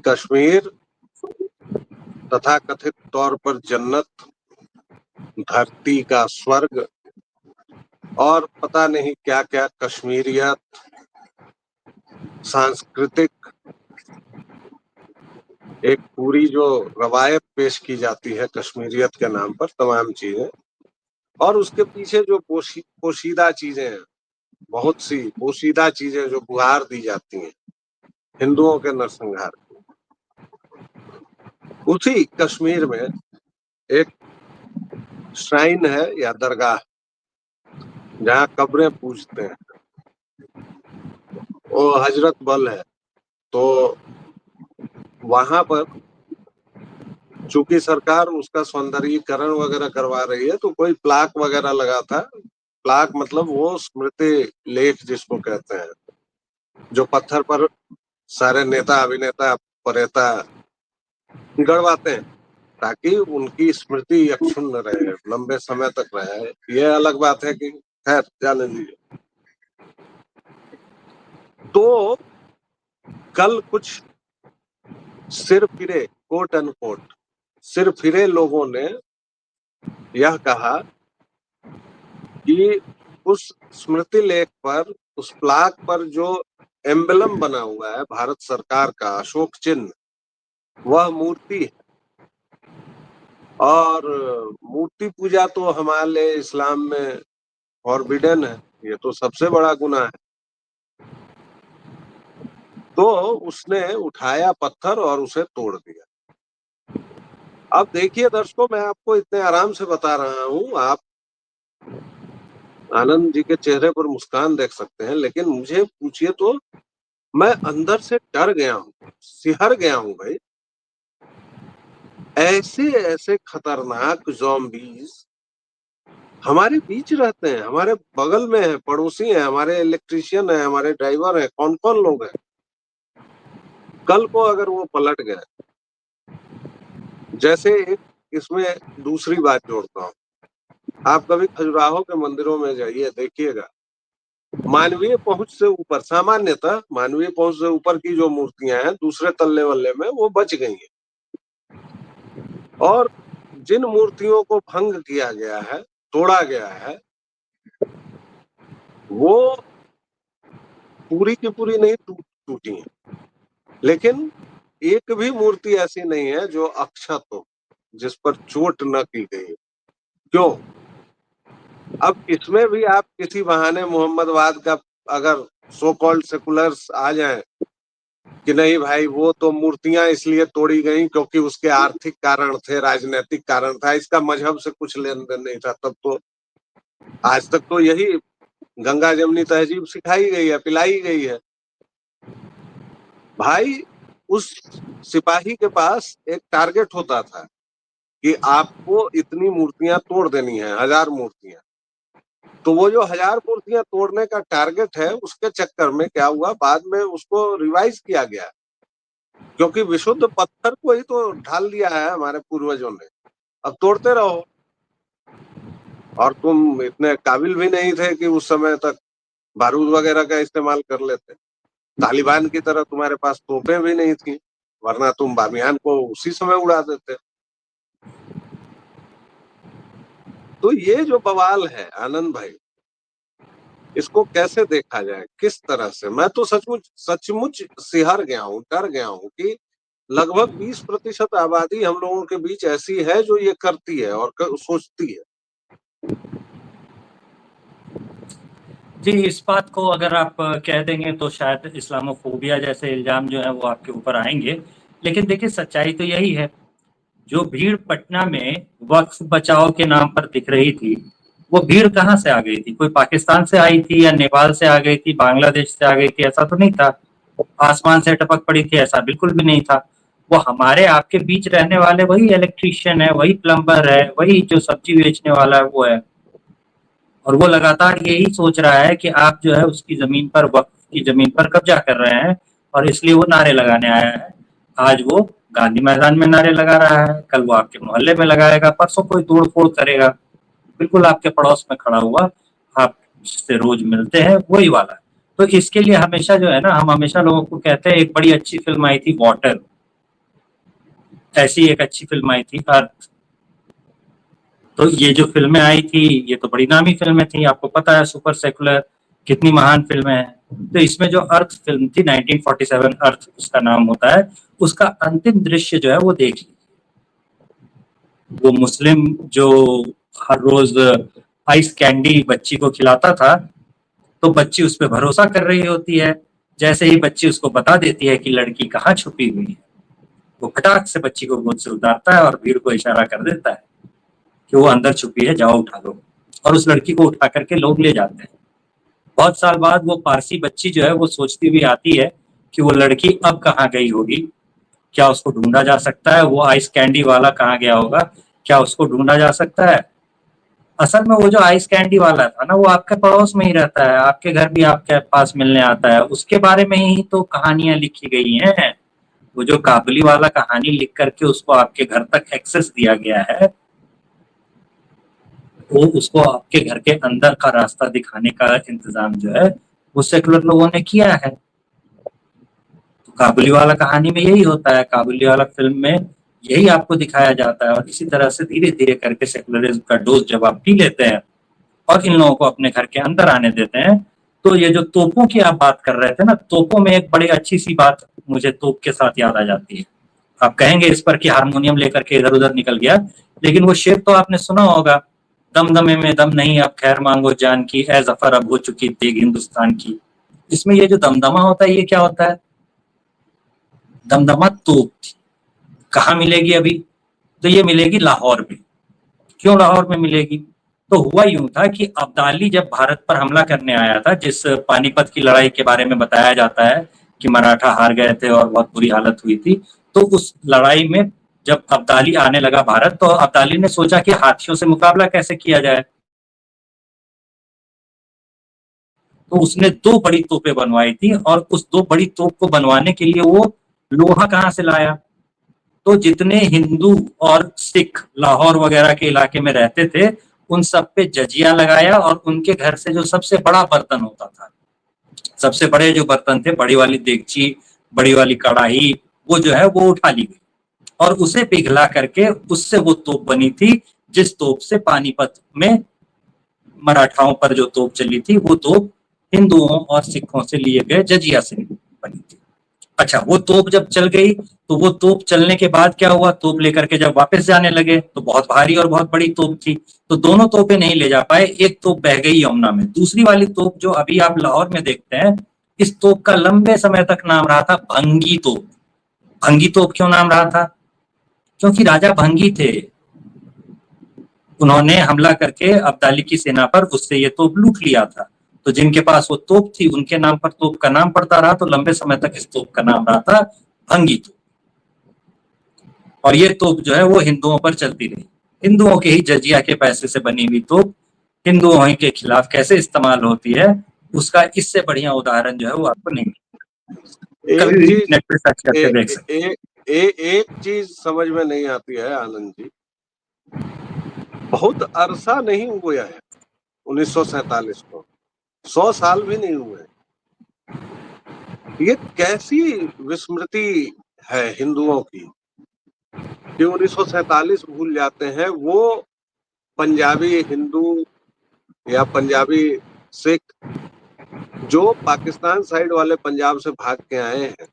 कश्मीर तथा कथित तौर पर जन्नत, धरती का स्वर्ग और पता नहीं क्या क्या कश्मीरियत, सांस्कृतिक एक पूरी जो रवायत पेश की जाती है कश्मीरियत के नाम पर, तमाम चीजें, और उसके पीछे जो पोशीदा चीजें हैं, बहुत सी पोशीदा चीजें जो गुहार दी जाती हैं हिंदुओं के नरसंहार। उसी कश्मीर में एक श्राइन है या दरगाह जहाँ कब्रें पूजते हैं, वो हजरत बल है। तो वहां पर चूंकि सरकार उसका सौंदर्यीकरण वगैरह करवा रही है, तो कोई प्लाक वगैरह लगा था। प्लाक मतलब वो स्मृति लेख जिसको कहते हैं, जो पत्थर पर सारे नेता अभिनेता परेता गड़वाते हैं ताकि उनकी स्मृति अक्षुण्ण रहे, लंबे समय तक रहे। ये अलग बात है कि खैर जाने दीजिए। तो कल कुछ सिरफिरे, कोट अनकोट सिरफिरे लोगों ने यह कहा कि उस स्मृति लेख पर, उस प्लाक पर जो एम्बलम बना हुआ है भारत सरकार का अशोक चिन्ह, वह मूर्ति है। और मूर्ति पूजा तो हमारे इस्लाम में फॉरबिडन है, ये तो सबसे बड़ा गुनाह है। तो उसने उठाया पत्थर और उसे तोड़ दिया। अब देखिए दर्शकों, मैं आपको इतने आराम से बता रहा हूँ, आप आनंद जी के चेहरे पर मुस्कान देख सकते हैं, लेकिन मुझे पूछिए तो मैं अंदर से डर गया हूँ, सिहर गया हूँ भाई। ऐसे ऐसे खतरनाक ज़ॉम्बीज हमारे बीच रहते हैं, हमारे बगल में है, पड़ोसी हैं, हमारे इलेक्ट्रिशियन है, हमारे ड्राइवर है, कौन कौन लोग हैं। कल को अगर वो पलट गए, जैसे एक इसमें दूसरी बात जोड़ता हूँ, आप कभी खजुराहो के मंदिरों में जाइए, देखिएगा मानवीय पहुंच से ऊपर, सामान्यतः मानवीय पहुंच से ऊपर की जो मूर्तियां हैं दूसरे तल्ले वल्ले में, वो बच गई हैं। और जिन मूर्तियों को भंग किया गया है, तोड़ा गया है, वो पूरी की पूरी नहीं टूटी है, लेकिन एक भी मूर्ति ऐसी नहीं है जो अक्षत हो, जिस पर चोट न की गई। क्यों? अब इसमें भी आप किसी बहाने मोहम्मदवाद का, अगर सो कॉल्ड सेकुलर्स आ जाएं कि नहीं भाई वो तो मूर्तियां इसलिए तोड़ी गई क्योंकि उसके आर्थिक कारण थे, राजनीतिक कारण था, इसका मजहब से कुछ लेन देन नहीं था, तब तो आज तक तो यही गंगा जमनी तहजीब सिखाई गई है, पिलाई गई है। भाई उस सिपाही के पास एक टारगेट होता था कि आपको इतनी मूर्तियां तोड़ देनी है, 1000 मूर्तियां। तो वो जो 1000 मूर्तियां तोड़ने का टारगेट है, उसके चक्कर में क्या हुआ, बाद में उसको रिवाइज किया गया, क्योंकि विशुद्ध पत्थर को ही तो ढाल दिया है हमारे पूर्वजों ने। अब तोड़ते रहो। और तुम इतने काबिल भी नहीं थे कि उस समय तक बारूद वगैरह का इस्तेमाल कर लेते। तालिबान की तरह तुम्हारे पास तोपें भी नहीं थी, वरना तुम बामियान को उसी समय उड़ा देते। तो ये जो बवाल है आनंद भाई, इसको कैसे देखा जाए, किस तरह से? मैं तो सचमुच सिहर गया हूँ, डर गया हूँ कि लगभग 20% आबादी हम लोगों के बीच ऐसी है जो ये करती है और सोचती है। जी, इस बात को अगर आप कह देंगे तो शायद इस्लामोफोबिया जैसे इल्ज़ाम जो है वो आपके ऊपर आएँगे। लेकिन देखिए सच्चाई तो यही है, जो भीड़ पटना में वक्फ बचाओ के नाम पर दिख रही थी, वो भीड़ कहाँ से आ गई थी? कोई पाकिस्तान से आई थी या नेपाल से आ गई थी, बांग्लादेश से आ गई थी, ऐसा तो नहीं था। आसमान से टपक पड़ी थी, ऐसा बिल्कुल भी नहीं था। वो हमारे आपके बीच रहने वाले वही इलेक्ट्रीशियन है, वही प्लम्बर है, वही जो सब्जी बेचने वाला है वो है। और वो लगातार यही सोच रहा है कि आप जो है उसकी ज़मीन पर, वक़्फ़ की ज़मीन पर कब्ज़ा कर रहे हैं, और इसलिए वो नारे लगाने आया है। आज वो गांधी मैदान में नारे लगा रहा है, कल वो आपके मोहल्ले में लगाएगा, परसों कोई तोड़-फोड़ करेगा। बिल्कुल आपके पड़ोस में खड़ा हुआ, आप जिससे रोज़ मिलते हैं, वही वाला। तो इसके लिए हमेशा जो है ना, हम हमेशा लोगों को कहते हैं, एक बड़ी अच्छी फ़िल्म आई थी वॉटर, ऐसी एक अच्छी फिल्म आई थी अर्थ। तो ये जो फिल्में आई थी ये तो बड़ी नामी फिल्में थी, आपको पता है सुपर सेकुलर कितनी महान फिल्में हैं। तो इसमें जो अर्थ फिल्म थी 1947 अर्थ उसका नाम होता है, उसका अंतिम दृश्य जो है वो देख लीजिए। वो मुस्लिम जो हर रोज आइस कैंडी बच्ची को खिलाता था, तो बच्ची उस पर भरोसा कर रही होती है। जैसे ही बच्ची उसको बता देती है कि लड़की कहाँ छुपी हुई है, वो फटाक से बच्ची को गोद से उतारता है और भीड़ को इशारा कर देता है कि वो अंदर छुपी है, जाओ उठा लो। और उस लड़की को उठा करके लोग ले जाते हैं। बहुत साल बाद वो पारसी बच्ची जो है वो सोचती हुई आती है कि वो लड़की अब कहाँ गई होगी, क्या उसको ढूंढा जा सकता है, वो आइस कैंडी वाला कहाँ गया होगा, क्या उसको ढूंढा जा सकता है। असल में वो जो आइस कैंडी वाला था ना वो आपके पड़ोस में ही रहता है, आपके घर भी आपके पास मिलने आता है, उसके बारे में ही तो कहानियां लिखी गई हैं। वो जो काबुली वाला कहानी लिख करके उसको आपके घर तक एक्सेस दिया गया है, वो उसको आपके घर के अंदर का रास्ता दिखाने का इंतजाम जो है वो सेकुलर लोगों ने किया है। तो काबुली वाला कहानी में यही होता है, काबुली वाला फिल्म में यही आपको दिखाया जाता है। और इसी तरह से धीरे धीरे करके सेकुलरिज्म का डोज जब आप पी लेते हैं और इन लोगों को अपने घर के अंदर आने देते हैं, तो ये जो तोपों की आप बात कर रहे थे ना, तोपों में एक बड़ी अच्छी सी बात मुझे तोप के साथ याद आ जाती है। आप कहेंगे इस पर कि हारमोनियम लेकर के इधर उधर निकल गया, लेकिन वो शेर तो आपने सुना होगा, दमदमे में दम नहीं अब खैर मांगो जान की, ए जफर अब हो चुकी देग हिंदुस्तान की। इसमें ये जो दमदमा होता है ये क्या होता है? दमदमा तोप कहाँ मिलेगी अभी? तो ये मिलेगी लाहौर में। क्यों लाहौर में मिलेगी? तो हुआ यूं था कि अब्दाली जब भारत पर हमला करने आया था, जिस पानीपत की लड़ाई के बारे में बताया जाता है कि मराठा हार गए थे और बहुत बुरी हालत हुई थी, तो उस लड़ाई में जब अब्दाली आने लगा भारत, तो अब्दाली ने सोचा कि हाथियों से मुकाबला कैसे किया जाए। तो उसने दो बड़ी तोपें बनवाई थी, और उस दो बड़ी तोप को बनवाने के लिए वो लोहा कहाँ से लाया? तो जितने हिंदू और सिख लाहौर वगैरह के इलाके में रहते थे, उन सब पे जजिया लगाया, और उनके घर से जो सबसे बड़ा बर्तन होता था, सबसे बड़े जो बर्तन थे, बड़ी वाली देगची, बड़ी वाली कढ़ाई, वो जो है वो उठा ली गई और उसे पिघला करके उससे वो तोप बनी थी, जिस तोप से पानीपत में मराठाओं पर जो तोप चली थी वो तोप हिंदुओं और सिखों से लिए गए जजिया से बनी थी। अच्छा, वो तोप जब चल गई, तो वो तोप चलने के बाद क्या हुआ, तोप लेकर के जब वापस जाने लगे तो बहुत भारी और बहुत बड़ी तोप थी, तो दोनों तोपें नहीं ले जा पाए, एक तोप बह गई यमुना में। दूसरी वाली तोप जो अभी आप लाहौर में देखते हैं, इस तोप का लंबे समय तक नाम रहा था भंगी तोप। भंगी तोप क्यों नाम रहा था? क्योंकि राजा भंगी थे, उन्होंने हमला करके अब्दाली की सेना पर उससे ये तोप लूट लिया था। तो जिनके पास वो तोप थी उनके नाम पर तोप का नाम पड़ता रहा, तो लंबे समय तक इस तोप का नाम रहा था भंगी तोप। और ये तोप जो है वो हिंदुओं पर चलती रही। हिंदुओं के ही जजिया के पैसे से बनी हुई तोप हिंदुओं ही के खिलाफ कैसे इस्तेमाल होती है, उसका इससे बढ़िया उदाहरण जो है वो आपको नहीं मिलेगा। एक कभी भी चीज नेट पे सर्च ए, करके देख ए, सकते ए, ए, एक चीज समझ में नहीं आती है आनंद जी, बहुत अरसा नहीं हुआ है 1947 को, 100 साल भी नहीं हुए। ये कैसी विस्मृति है हिंदुओं की कि 1947 भूल जाते हैं। वो पंजाबी हिंदू या पंजाबी सिख जो पाकिस्तान साइड वाले पंजाब से भाग के आए हैं,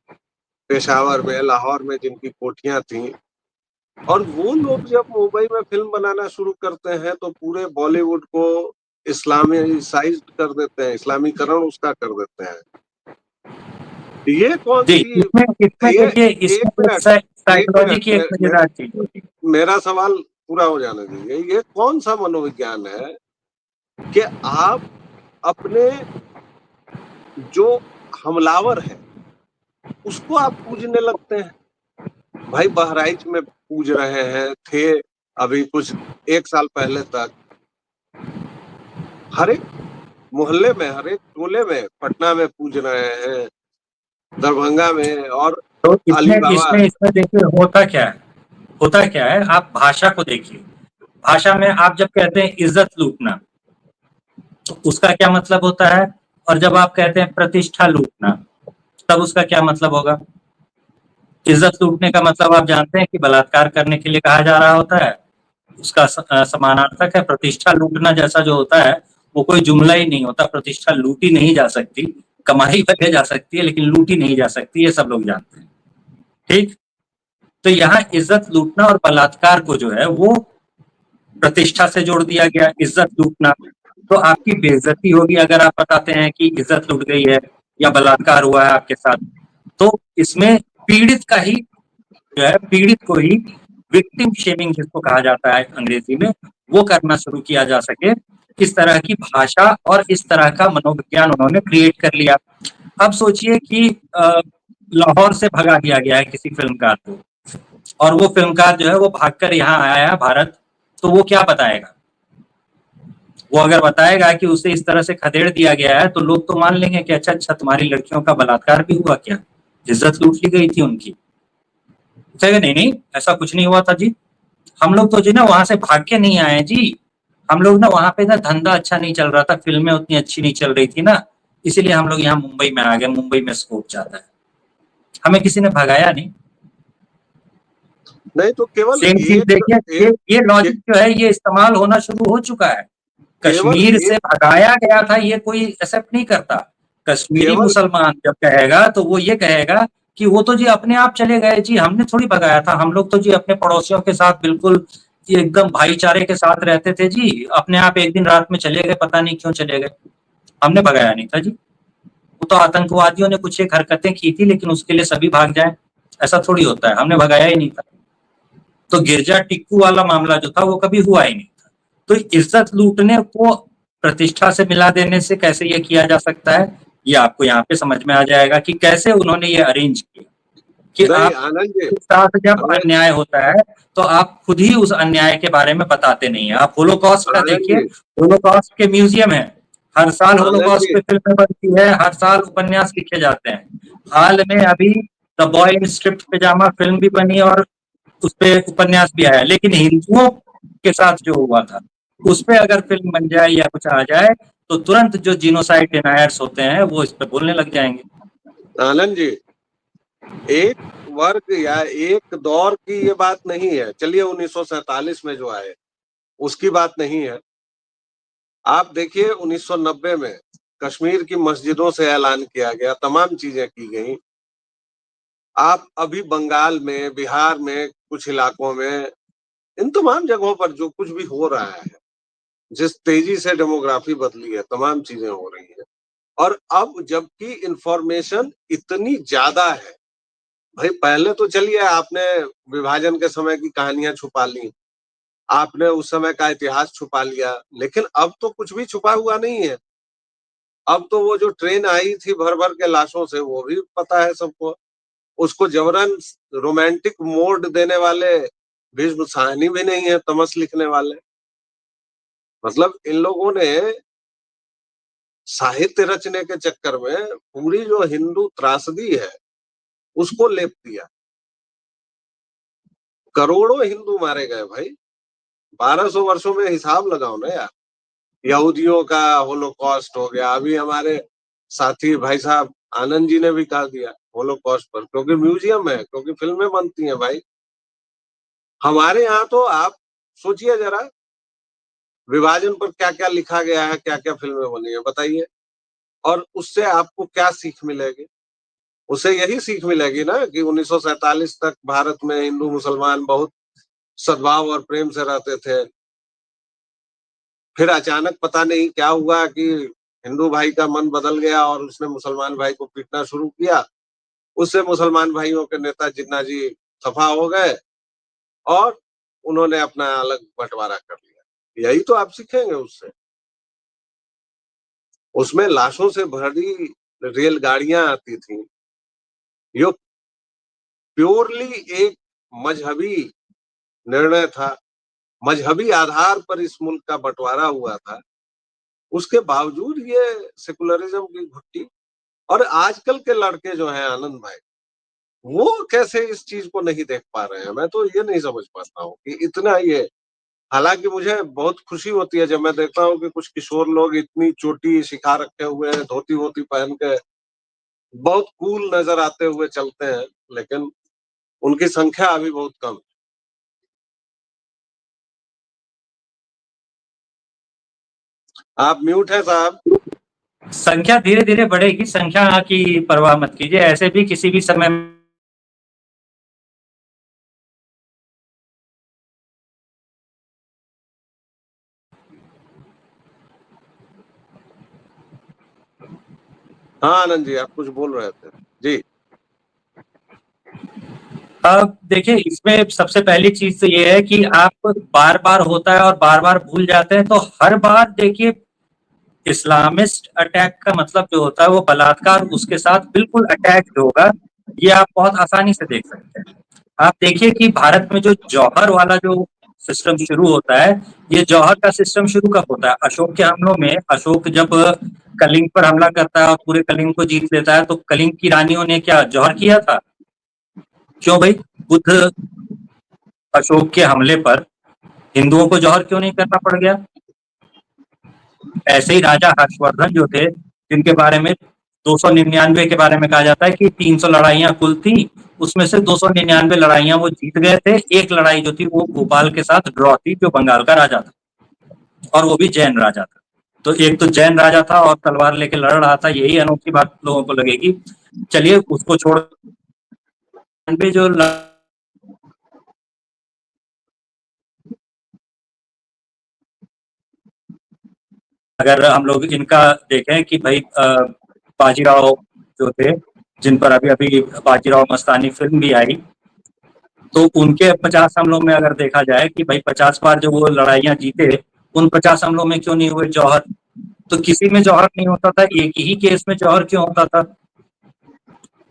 पेशावर में लाहौर में जिनकी कोठियां थी, और वो लोग जब मुंबई में फिल्म बनाना शुरू करते हैं तो पूरे बॉलीवुड को इस्लामिसाइज कर देते हैं, इस्लामीकरण उसका कर देते हैं। ये कौन जी। सी इसमें इसमें ये देखिए, एक इसमें एक मिनट एक साइकोलॉजी मिनट की एक मजेदार चीज होती है। मेरा सवाल पूरा हो जाने दीजिए। ये कौन सा मनोविज्ञान है कि आप अपने जो हमलावर है उसको आप पूजने लगते हैं? भाई बहराइच में पूज रहे हैं, थे अभी कुछ 1 साल पहले तक, हर एक मोहल्ले में हर एक टोले में, पटना में पूज रहे हैं, दरभंगा में, और तो अली इसमें बाबा। इसमें इसमें देखिए होता क्या है, आप भाषा को देखिए। भाषा में आप जब कहते हैं इज्जत लूटना, तो उसका क्या मतलब होता है? और जब आप कहते हैं प्रतिष्ठा लूटना, तब उसका क्या मतलब होगा? इज्जत लूटने का मतलब आप जानते हैं कि बलात्कार करने के लिए कहा जा रहा होता है, उसका समानार्थक है प्रतिष्ठा लूटना। जैसा जो होता है वो कोई जुमला ही नहीं होता। प्रतिष्ठा लूटी नहीं जा सकती, कमाई वजह जा सकती है लेकिन लूटी नहीं जा सकती, ये सब लोग जानते हैं। ठीक। तो यहाँ इज्जत लूटना और बलात्कार को जो है वो प्रतिष्ठा से जोड़ दिया गया। इज्जत लूटना तो आपकी बेइज्जती होगी अगर आप बताते हैं कि इज्जत लूट गई है या बलात्कार हुआ है आपके साथ। तो इसमें पीड़ित का ही जो है, पीड़ित को ही विक्टिम शेमिंग जिसको कहा जाता है अंग्रेजी में, वो करना शुरू किया जा सके। इस तरह की भाषा और इस तरह का मनोविज्ञान उन्होंने क्रिएट कर लिया। अब सोचिए कि लाहौर से भगा दिया गया है किसी फिल्मकार को, और वो फिल्मकार जो है वो भागकर यहाँ आया है भारत, तो वो क्या बताएगा? वो अगर बताएगा कि उसे इस तरह से खदेड़ दिया गया है तो लोग तो मान लेंगे कि अच्छा अच्छा तुम्हारी लड़कियों का बलात्कार भी हुआ क्या, इज्जत लूट ली गई थी उनकी। कहेगा नहीं नहीं ऐसा कुछ नहीं हुआ था जी, हम लोग तो जी ना वहां से भाग के नहीं आए जी, हम लोग ना वहां पे ना धंधा अच्छा नहीं चल रहा था, फिल्में उतनी अच्छी नहीं चल रही थी ना, इसीलिए हम लोग यहाँ मुंबई में आ गए, मुंबई में स्कोप ज्यादा है, हमें किसी ने भगाया नहीं। नहीं तो केवल सेम चीज एक, देखिए, एक, ये एक लॉजिक जो है ये इस्तेमाल होना शुरू हो चुका है। केवल कश्मीर से एक भगाया गया था ये कोई एक्सेप्ट नहीं करता। कश्मीरी केवल मुसलमान जब कहेगा तो वो ये कहेगा कि वो तो जी अपने आप चले गए जी, हमने थोड़ी भगाया था, हम लोग तो जी अपने पड़ोसियों के साथ बिल्कुल ये एकदम भाईचारे के साथ रहते थे जी, अपने आप एक दिन रात में चले गए, पता नहीं क्यों चले गए, हमने भगाया नहीं था जी। वो तो आतंकवादियों ने कुछ एक हरकतें की थी लेकिन उसके लिए सभी भाग जाए, ऐसा थोड़ी होता है, हमने भगाया ही नहीं था। तो गिरजा टिक्कू वाला मामला जो था वो कभी हुआ ही नहीं था। तो इज्जत लूटने को प्रतिष्ठा से मिला देने से कैसे ये किया जा सकता है, ये आपको यहाँ पे समझ में आ जाएगा कि कैसे उन्होंने ये अरेंज किया कि नहीं आप आनंद जी, साथ जब हमें अन्याय होता है तो आप खुद ही उस अन्याय के बारे में बताते नहीं है। आप होलोकॉस्ट का आनंद देखिए, जी, होलोकॉस्ट के म्यूजियम है, हर साल आनंद होलोकॉस्ट जी, पे फिल्में बनती है, हर साल उपन्यास लिखे जाते हैं। हाल में अभी the boy in striped pyjama film भी बनी और उस पे उपन्यास भी आया, लेकिन हिंदुओं के साथ जो हुआ था उस पे अगर फिल्म बन जाए या कुछ आ जाए तो तुरंत जो जीनोसाइड डिनायर्स होते हैं वो इस पे बोलने लग जाएंगे। आनंद जी, एक वर्ग या एक दौर की ये बात नहीं है। चलिए 1947 में जो आए उसकी बात नहीं है। आप देखिए 1990 में कश्मीर की मस्जिदों से ऐलान किया गया, तमाम चीजें की गई। आप अभी बंगाल में, बिहार में, कुछ इलाकों में, इन तमाम जगहों पर जो कुछ भी हो रहा है, जिस तेजी से डेमोग्राफी बदली है, तमाम चीजें हो रही हैं। और अब जबकि इंफॉर्मेशन इतनी ज्यादा है, भाई पहले तो चलिए आपने विभाजन के समय की कहानियां छुपा ली, आपने उस समय का इतिहास छुपा लिया, लेकिन अब तो कुछ भी छुपा हुआ नहीं है। अब तो वो जो ट्रेन आई थी भर भर के लाशों से, वो भी पता है सबको। उसको जबरन रोमांटिक मोड देने वाले भीष्म साहनी भी नहीं है, तमस लिखने वाले। मतलब इन लोगों ने साहित्य रचने के चक्कर में पूरी जो हिंदू त्रासदी है उसको लेप दिया। करोड़ों हिंदू मारे गए भाई, 1200 वर्षों में हिसाब लगाओ ना यार। यहूदियों का होलोकॉस्ट हो गया, अभी हमारे साथी भाई साहब आनंद जी ने भी कहा दिया होलोकॉस्ट पर, क्योंकि म्यूजियम है, क्योंकि फिल्में बनती हैं भाई। हमारे यहाँ तो आप सोचिए जरा, विभाजन पर क्या क्या लिखा गया है, क्या क्या फिल्में बनी है, बताइए। और उससे आपको क्या सीख मिलेगी? उसे यही सीख मिलेगी ना कि 1947 तक भारत में हिंदू मुसलमान बहुत सद्भाव और प्रेम से रहते थे। फिर अचानक पता नहीं क्या हुआ कि हिंदू भाई का मन बदल गया और उसने मुसलमान भाई को पीटना शुरू किया। उससे मुसलमान भाइयों के नेता जिन्ना जी खफा हो गए और उन्होंने अपना अलग बंटवारा कर लिया। यही तो आप सीखेंगे उससे। उसमें लाशों से भरी रेलगाड़ियां आती थी। ये प्योरली एक मजहबी निर्णय था, मजहबी आधार पर इस मुल्क का बंटवारा हुआ था। उसके बावजूद ये सेकुलरिज्म की घुट्टी। और आजकल के लड़के जो हैं आनंद भाई, वो कैसे इस चीज को नहीं देख पा रहे हैं, मैं तो ये नहीं समझ पाता हूँ कि इतना ये। हालांकि मुझे बहुत खुशी होती है जब मैं देखता हूँ कि कुछ किशोर लोग इतनी चोटी शिखा रखे हुए हैं, धोती वोती पहन के बहुत कूल नजर आते हुए चलते हैं। लेकिन उनकी संख्या अभी बहुत कम है। आप म्यूट है साहब। संख्या धीरे धीरे बढ़ेगी, संख्या की परवाह मत कीजिए, ऐसे भी किसी भी समय हाँ आनंद जी, आप कुछ बोल रहे थे जी। अब देखिए, इसमें सबसे पहली चीज तो ये है कि आप बार बार होता है और बार बार भूल जाते हैं, तो हर बार देखिए इस्लामिस्ट अटैक का मतलब जो होता है वो बलात्कार उसके साथ बिल्कुल अटैच होगा, ये आप बहुत आसानी से देख सकते हैं। आप देखिए कि भारत में जो जौहर वाला जो सिस्टम शुरू होता है, ये जौहर का सिस्टम शुरू कब होता है? अशोक के हमलों में। अशोक जब कलिंग पर हमला करता है और पूरे कलिंग को जीत लेता है, तो कलिंग की रानियों ने क्या जौहर किया था? क्यों भाई? बुद्ध अशोक के हमले पर हिंदुओं को जौहर क्यों नहीं करना पड़ गया? ऐसे ही राजा हर्षवर्धन जो थे, जिनके बारे में 299 के बारे में कहा जाता है कि 300 लड़ाइयां कुल थी, उसमें से 299 लड़ाइयां वो जीत गए थे। एक लड़ाई जो थी वो भोपाल के साथ ड्रॉ थी, जो बंगाल का राजा था, और वो भी जैन राजा था। तो एक तो जैन राजा था और तलवार लेके लड़ रहा था, यही अनोखी बात लोगों को लगेगी। चलिए उसको छोड़, जो अगर हम लोग इनका देखें कि भाई बाजीराव जो थे, जिन पर अभी अभी बाजीराव मस्तानी फिल्म भी आई, तो उनके 50 हमलों में अगर देखा जाए कि भाई 50 बार जो वो लड़ाइयां जीते, उन 50 हमलों में क्यों नहीं हुए जौहर? तो किसी में जौहर नहीं होता था, एक ही केस में जौहर क्यों होता था?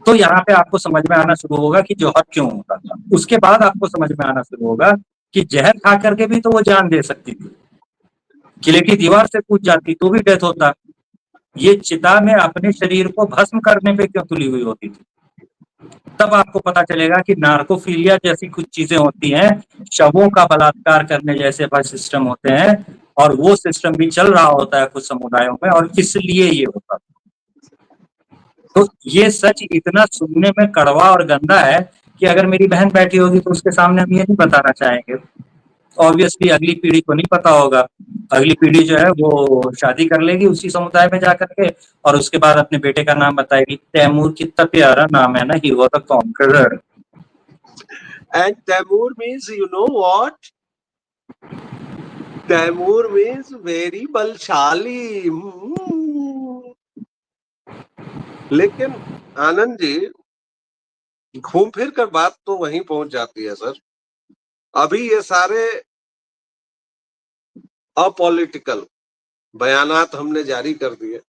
तो यहाँ पे आपको समझ में आना शुरू होगा कि जौहर क्यों होता था। उसके बाद आपको समझ में आना शुरू होगा कि जहर खा करके भी तो वो जान दे सकती थी, किले की दीवार से कूद जाती तो भी डेथ होता, ये चिता में अपने शरीर को भस्म करने पे क्यों तुली हुई होती थी? तब आपको पता चलेगा कि नार्कोफिलिया जैसी कुछ चीजें होती हैं, शवों का बलात्कार करने जैसे सिस्टम होते हैं, और वो सिस्टम भी चल रहा होता है कुछ समुदायों में, और इसलिए ये होता है। तो ये सच इतना सुनने में कड़वा और गंदा है कि अगर मेरी बहन बैठी होगी तो उसके सामने हम ये नहीं बताना चाहेंगे। ऑब्वियसली अगली पीढ़ी को नहीं पता होगा, अगली पीढ़ी जो है वो शादी कर लेगी उसी समुदाय में जाकर के, और उसके बाद अपने बेटे का नाम बताएगी, तैमूर कितना प्यारा नाम है ना, he was the conqueror. And Taimur means, you know what? Taimur means very बलशाली। लेकिन आनंद जी, घूम फिर कर बात तो वहीं पहुंच जाती है सर। अभी ये सारे अपॉलिटिकल बयानात हमने जारी कर दिए,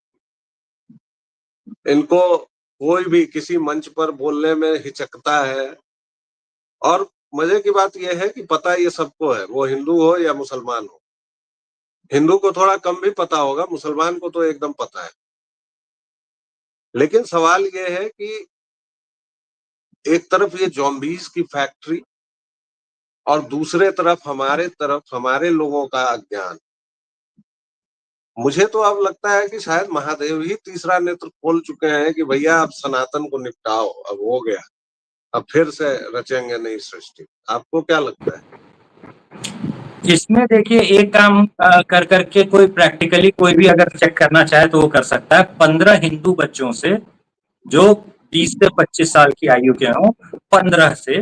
इनको कोई भी किसी मंच पर बोलने में हिचकता है। और मजे की बात यह है कि पता ये सबको है, वो हिंदू हो या मुसलमान हो। हिंदू को थोड़ा कम भी पता होगा, मुसलमान को तो एकदम पता है। लेकिन सवाल ये है कि एक तरफ ये जॉम्बीज की फैक्ट्री और दूसरे तरफ हमारे लोगों का अज्ञान। मुझे तो अब लगता है कि शायद महादेव ही तीसरा नेत्र खोल चुके हैं कि भैया अब सनातन को निपटाओ, अब हो गया, अब फिर से रचेंगे नई सृष्टि। आपको क्या लगता है? इसमें देखिए एक काम कर करके कोई प्रैक्टिकली कोई भी अगर चेक करना चाहे तो वो कर सकता है। 15 हिंदू बच्चों से जो 20 से 25 साल की आयु के हों, 15 से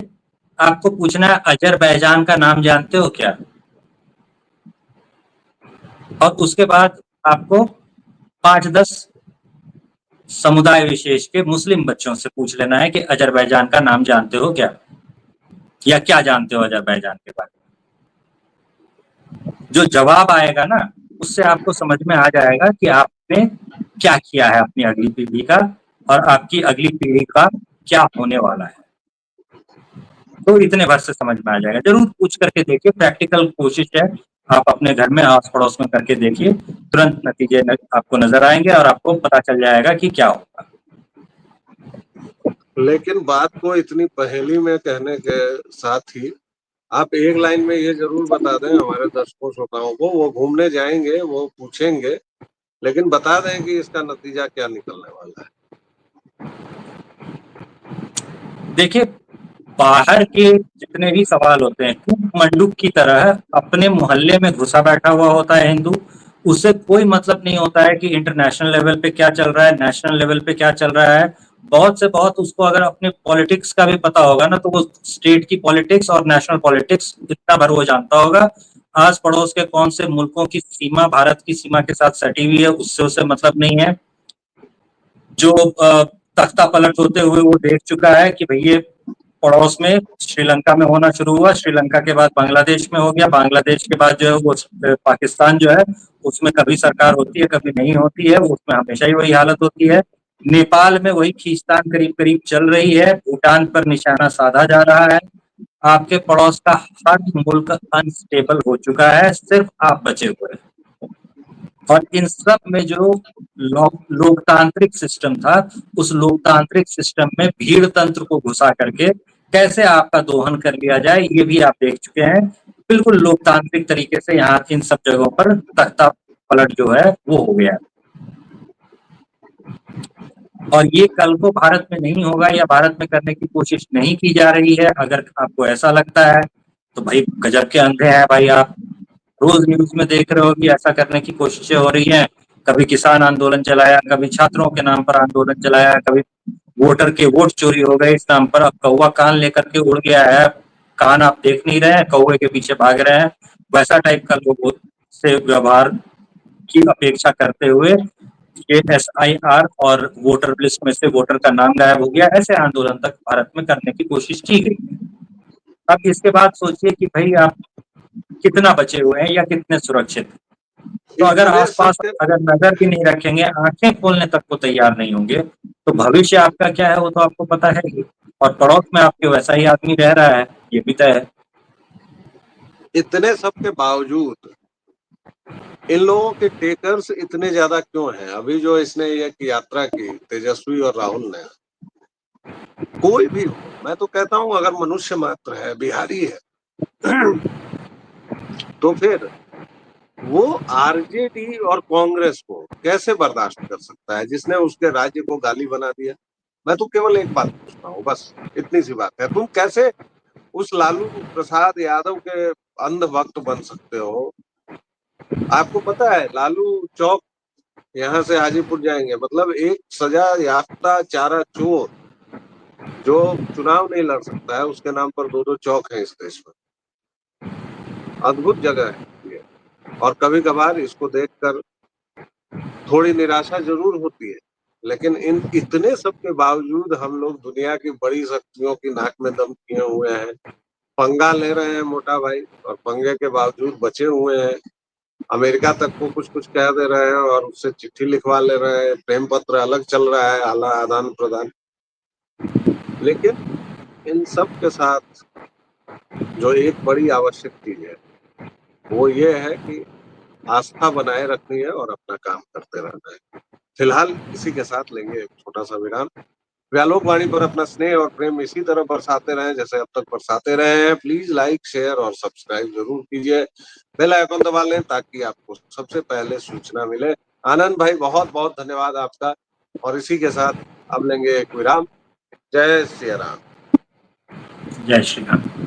आपको पूछना है अजरबैजान का नाम जानते हो क्या? और उसके बाद आपको 5-10 समुदाय विशेष के मुस्लिम बच्चों से पूछ लेना है कि अजरबैजान का नाम जानते हो क्या, या क्या जानते हो अजरबैजान के बारे में। जो जवाब आएगा ना, उससे आपको समझ में आ जाएगा कि आपने क्या किया है अपनी अगली पीढ़ी का, और आपकी अगली पीढ़ी का क्या होने वाला है। तो इतने भर से समझ में आ जाएगा। जरूर पूछ करके देखिए, प्रैक्टिकल कोशिश है, आप अपने घर में आस पड़ोस में करके देखिए, तुरंत नतीजे आपको नजर आएंगे और आपको पता चल जाएगा कि क्या होगा। लेकिन बात को इतनी पहेली में कहने के साथ ही आप एक लाइन में ये जरूर बता दें हमारे दर्शकों श्रोताओं को, वो घूमने जाएंगे, वो पूछेंगे, लेकिन बता दें कि इसका नतीजा क्या निकलने वाला है। देखिए बाहर के जितने भी सवाल होते हैं कूप मंडूक की तरह अपने मोहल्ले में घुसा बैठा हुआ होता है हिंदू। उससे कोई मतलब नहीं होता है कि इंटरनेशनल लेवल पे क्या चल रहा है, नेशनल लेवल पे क्या चल रहा है। बहुत से बहुत उसको अगर अपने पॉलिटिक्स का भी पता होगा ना, तो वो स्टेट की पॉलिटिक्स और नेशनल पॉलिटिक्स इतना भर वो जानता होगा। आस पड़ोस के कौन से मुल्कों की सीमा भारत की सीमा के साथ सटी हुई है उससे उसे मतलब नहीं है। जो तख्ता पलट होते हुए वो देख चुका है कि भैया पड़ोस में श्रीलंका में होना शुरू हुआ, श्रीलंका के बाद बांग्लादेश में हो गया, बांग्लादेश के बाद जो है वो पाकिस्तान जो है उसमें कभी सरकार होती है कभी नहीं होती है, उसमें हमेशा ही वही हालत होती है। नेपाल में वही खींचतान करीब करीब चल रही है, भूटान पर निशाना साधा जा रहा है। आपके पड़ोस का हर मुल्क अनस्टेबल हो चुका है, सिर्फ आप बचे हुए हैं। और इन सब में जो लोकतांत्रिक सिस्टम था, उस लोकतांत्रिक सिस्टम में भीड़ तंत्र को घुसा करके कैसे आपका दोहन कर लिया जाए ये भी आप देख चुके हैं। बिल्कुल लोकतांत्रिक तरीके से यहाँ इन सब जगहों पर तख्ता पलट जो है वो हो गया। और ये कल को भारत में नहीं होगा या भारत में करने की कोशिश नहीं की जा रही है। अगर आपको ऐसा लगता है तो भाई गजब के अंधे हैं भाई आप। रोज न्यूज में देख रहे हो कि ऐसा करने की कोशिशें हो रही हैं। कभी किसान आंदोलन चलाया, कभी छात्रों के नाम पर आंदोलन चलाया, कभी वोटर के वोट चोरी हो गए इस नाम पर। अब कौवा कान लेकर के उड़ गया है, कान आप देख नहीं रहे हैं, कौवे के पीछे भाग रहे हैं। वैसा टाइप का लोगों से व्यवहार की अपेक्षा करते हुए ये SIR और वोटर लिस्ट में से वोटर का नाम गायब हो गया, ऐसे आंदोलन तक भारत में करने की कोशिश की गई। अब इसके बाद सोचिए कि भाई आप कितना बचे हुए हैं या कितने सुरक्षित। तो अगर इतने आसपास सबके अगर नजर भी नहीं रखेंगे, आंखें खोलने तक को तैयार नहीं होंगे, तो भविष्य आपका क्या है वो तो आपको पता है ही। और पड़ोस में आपके वैसा ही आदमी रह रहा है, ये भी तय है। इतने सबके बावजूद इन लोगों के टेकर्स इतने ज्यादा क्यों हैं? अभी जो इसने ये यात्रा की तेजस्वी और राहुल ने, कोई भी हो, मैं तो कहता हूं अगर मनुष्य मात्र है, बिहारी है तो फिर वो आरजेडी और कांग्रेस को कैसे बर्दाश्त कर सकता है जिसने उसके राज्य को गाली बना दिया? मैं तो केवल एक बात पूछता हूँ, बस इतनी सी बात है। तुम कैसे उस लालू प्रसाद यादव के अंध भक्त बन सकते हो? आपको पता है लालू चौक यहाँ से हाजीपुर जाएंगे मतलब एक सजा याफ्ता चारा चोर जो चुनाव नहीं लड़ सकता है, उसके नाम पर दो दो चौक है इस देश में। अद्भुत जगह है ये। और कभी कभार इसको देखकर थोड़ी निराशा जरूर होती है, लेकिन इन इतने सब के बावजूद हम लोग दुनिया की बड़ी शक्तियों की नाक में दम किए हुए हैं, पंगा ले रहे हैं मोटा भाई, और पंगे के बावजूद बचे हुए हैं। अमेरिका तक को कुछ कुछ कह दे रहे हैं और उससे चिट्ठी लिखवा ले रहे हैं, प्रेम पत्र अलग चल रहा है, आदान प्रदान। लेकिन इन सब के साथ जो एक बड़ी आवश्यक चीज है वो ये है कि आस्था बनाए रखनी है और अपना काम करते रहना है। फिलहाल इसी के साथ लेंगे एक छोटा सा विराम। व्यालोक वाणी पर अपना स्नेह और प्रेम इसी तरह बरसाते रहें जैसे अब तक बरसाते रहे हैं। प्लीज लाइक शेयर और सब्सक्राइब जरूर कीजिए, बेल आइकन दबा लें ताकि आपको सबसे पहले सूचना मिले। आनंद भाई बहुत बहुत धन्यवाद आपका, और इसी के साथ अब लेंगे एक विराम। जय श्री राम। जय श्री राम।